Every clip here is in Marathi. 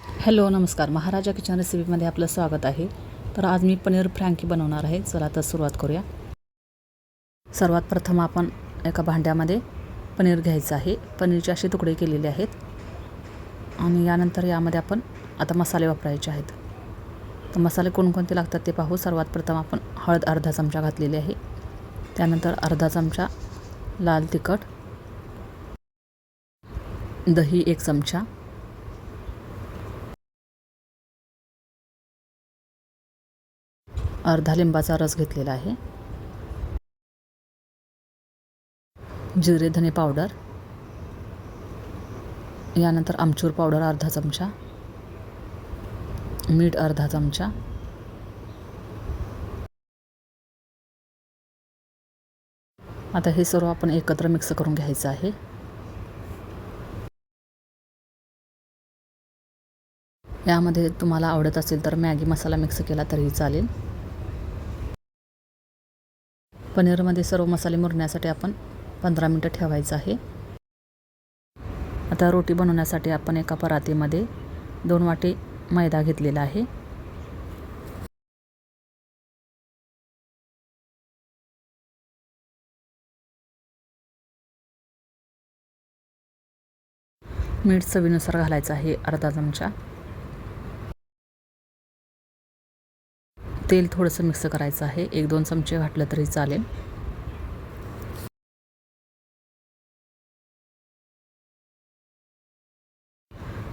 हॅलो नमस्कार. महाराजा किचन रेसिपीमध्ये आपलं स्वागत आहे. तर आज मी पनीर फ्रँकी बनवणार आहे. चला तर सुरुवात करूया. सर्वात प्रथम आपण एका भांड्यामध्ये पनीर घ्यायचं आहे. पनीरचे असे तुकडे केलेले आहेत आणि यानंतर यामध्ये आपण आता मसाले वापरायचे आहेत. तर मसाले कोणकोणते लागतात ते पाहू. सर्वात प्रथम आपण हळद अर्धा चमचा घातलेली आहे. त्यानंतर अर्धा चमचा लाल तिखट, दही 1 चमचा, अर्धा लिंबाचा रस घेतलेला आहे, जिरे धने पावडर, यानंतर आमचूर पावडर अर्धा चमचा, मीठ अर्धा चमचा, आता हे सर्व आपण एकत्र मिक्स करून घ्यायचं आहे. यामध्ये तुम्हाला आवडत असेल तर मॅगी मसाला मिक्स केला तरीही चालेल. पनीरमध्ये सर्व मसाले मुरण्यासाठी आपण 15 मिनिटं ठेवायचं आहे. आता रोटी बनवण्यासाठी आपण एका परातीमध्ये 2 वाटी मैदा घेतलेला आहे. मीठ चवीनुसार घालायचं आहे अर्धा चमचा. तेल थोडंसं मिक्स करायचं आहे. 1-2 चमचे घातलं तरी चालेल.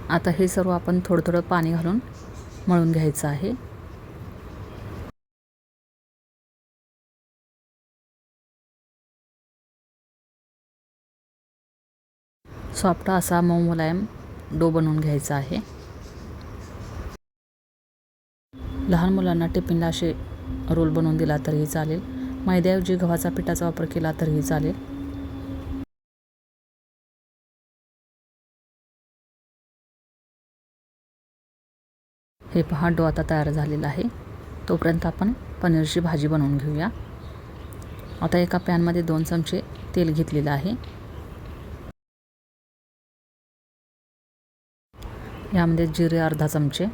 आता हे सर्व आपण थोडं थोडं पाणी घालून मळून घ्यायचं आहे. सॉफ्ट असा मऊ मुलायम डो बनवून घ्यायचा आहे. लहान मुलांना टिफिनला असे रोल बनवून दिला तरीही चालेल. मैद्याऐवजी गव्हाचा पिठाचा वापर केला तरीही चालेल. हे पहा, डो आता तयार झालेला आहे. तोपर्यंत आपण पनीरची भाजी बनवून घेऊया. आता एका पॅनमध्ये 2 चमचे तेल घेतलेलं आहे. यामध्ये जिरे अर्धा चमचे,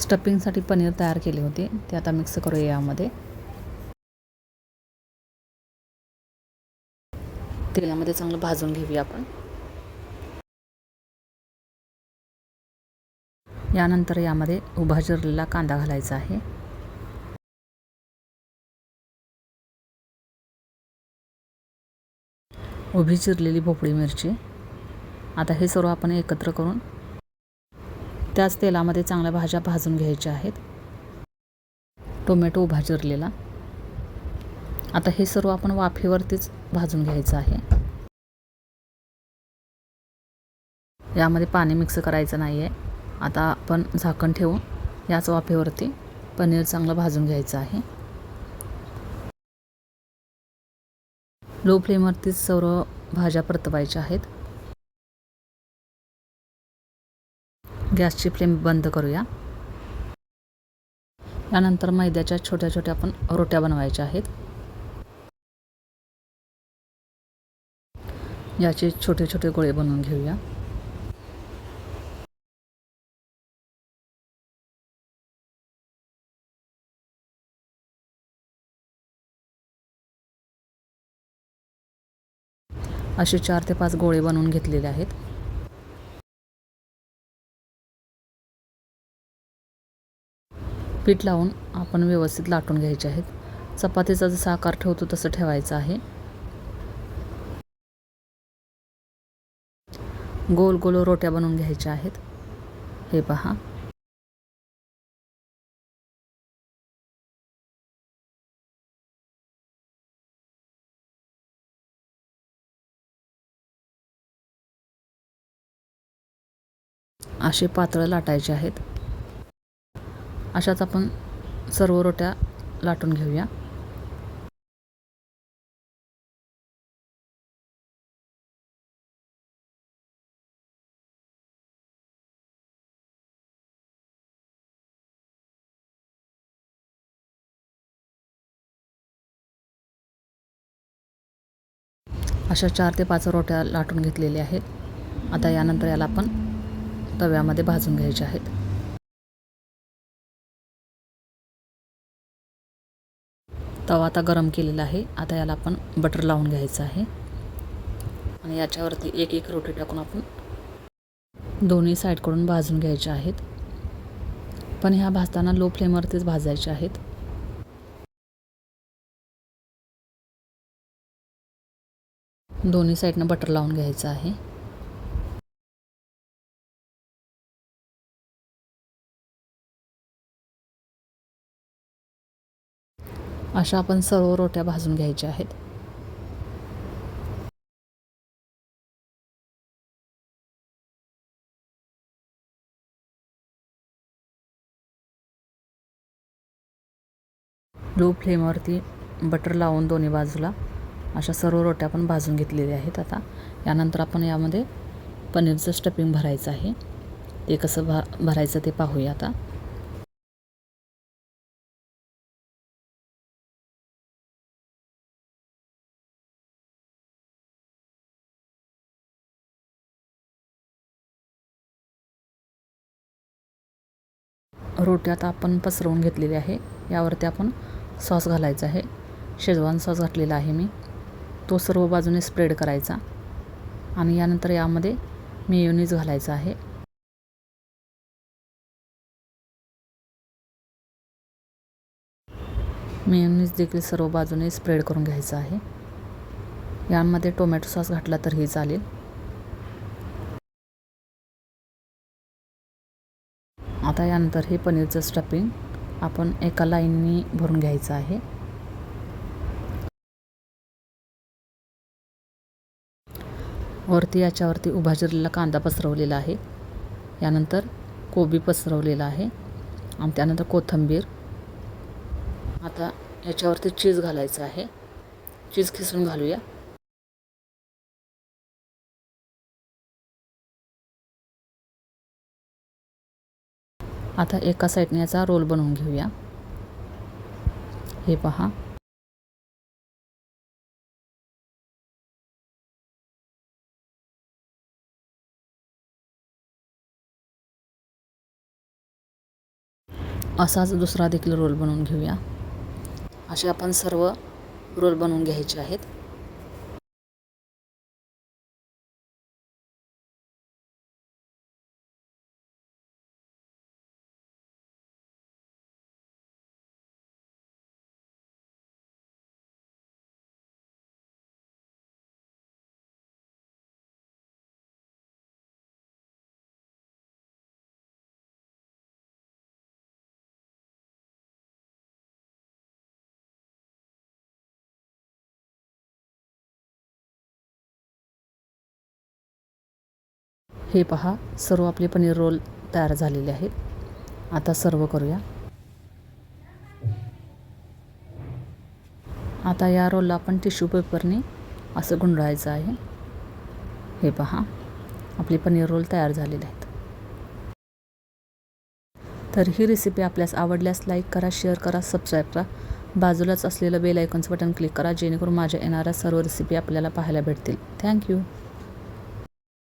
स्टफिंगसाठी पनीर तयार केले होते ते आता मिक्स करूया. यामध्ये तेलामध्ये चांगलं भाजून घेऊया आपण. यानंतर यामध्ये उभा चिरलेला कांदा घालायचा आहे. उभी चिरलेली भोपळी मिरची. आता हे सर्व आपण एकत्र करून त्याच तेलामध्ये चांगल्या भाज्या भाजून घ्यायच्या आहेत. टोमॅटो उभा चिरलेला. आता हे सर्व आपण वाफेवरतीच भाजून घ्यायचं आहे. यामध्ये पाणी मिक्स करायचं नाही आहे. आता आपण झाकण ठेवून याच वाफेवरती पनीर चांगलं भाजून घ्यायचं आहे. लो फ्लेमवरतीच सर्व भाज्या परतवायच्या आहेत. गॅसची फ्लेम बंद करूया. यानंतर मैद्याच्या छोट्या छोट्या आपण रोट्या बनवायच्या आहेत. याचे छोटे छोटे गोळे बनवून घेऊया. असे 4 ते 5 गोळे बनवून घेतलेले आहेत. पीठ लावून आपण व्यवस्थित लाटून घ्यायचे आहेत. चपातीचा जसा आकार ठेवतो तसं ठेवायचं आहे. गोल गोल रोट्या बनवून घ्यायच्या आहेत. हे पहा. असे पातळ लाटायचे आहेत. अशाच आपण सर्व रोट्या लाटून घेऊया. अशा 4 ते 5 रोट्या लाटून घेतलेल्या आहेत. आता यानंतर याला आपण तव्यामध्ये भाजून घ्यायचे आहेत. तवा आता गरम केलेला आहे. आता याला आपण बटर लावून घ्यायचं आहे आणि याच्यावरती एक एक रोटी टाकून आपण दोन्ही साईडकडून भाजून घ्यायचे आहेत. पण ह्या भाजताना लो फ्लेमवरतीच भाजायचे आहेत. दोन्ही साईडनं बटर लावून घ्यायचं आहे. अशा आपण सर्व रोट्या भाजून घ्यायच्या आहेत. लो फ्लेमवरती बटर लावून दोन्ही बाजूला अशा सर्व रोट्या आपण भाजून घेतलेल्या आहेत. आता यानंतर आपण यामध्ये पनीरचं स्टफिंग भरायचं आहे. ते कसं भरायचं ते पाहूया. आता रोटी आता आपण पसरवून घेतलेली आहे. यावरती आपण सॉस घालायचा आहे. शेजवान सॉस घातलेला आहे मी. तो सर्व बाजूने स्प्रेड करायचा आणि यानंतर यामध्ये मेयोनीज घालायचं आहे. मेयोनीज देखील सर्व बाजूने स्प्रेड करून घ्यायचं आहे. यामध्ये टोमॅटो सॉस घातला तरीही चालेल. आता यानंतर हे पनीरचं स्टफिंग आपण एका लाईननी भरून घ्यायचं आहे. वरती याच्यावरती उभा चिरलेला कांदा पसरवलेला आहे. यानंतर कोबी पसरवलेला आहे आणि त्यानंतर कोथिंबीर. आता याच्यावरती चीज घालायचं आहे. चीज खिसून घालूया. आता एका साईडने याचा रोल बनवून घेऊया. हे पहा. असाच दुसरा देखील रोल बनवून घेऊया. असे आपण सर्व रोल बनवून घ्यायचे आहेत. हे पहा, सर्व आपले पनीर रोल तयार झालेले आहेत. आता सर्व करूया. आता या रोलला आपण टिश्यू पेपरने असं गुंडाळायचं आहे. हे पहा, आपले पनीर रोल तयार झालेले आहेत. तर ही रेसिपी आपल्यास आवडल्यास लाईक करा, शेअर करा, सबस्क्राईब करा. बाजूलाच असलेलं बेल आयकॉनचं बटन क्लिक करा, जेणेकरून माझ्या येणाऱ्या सर्व रेसिपी आपल्याला पाहायला भेटतील. थँक्यू.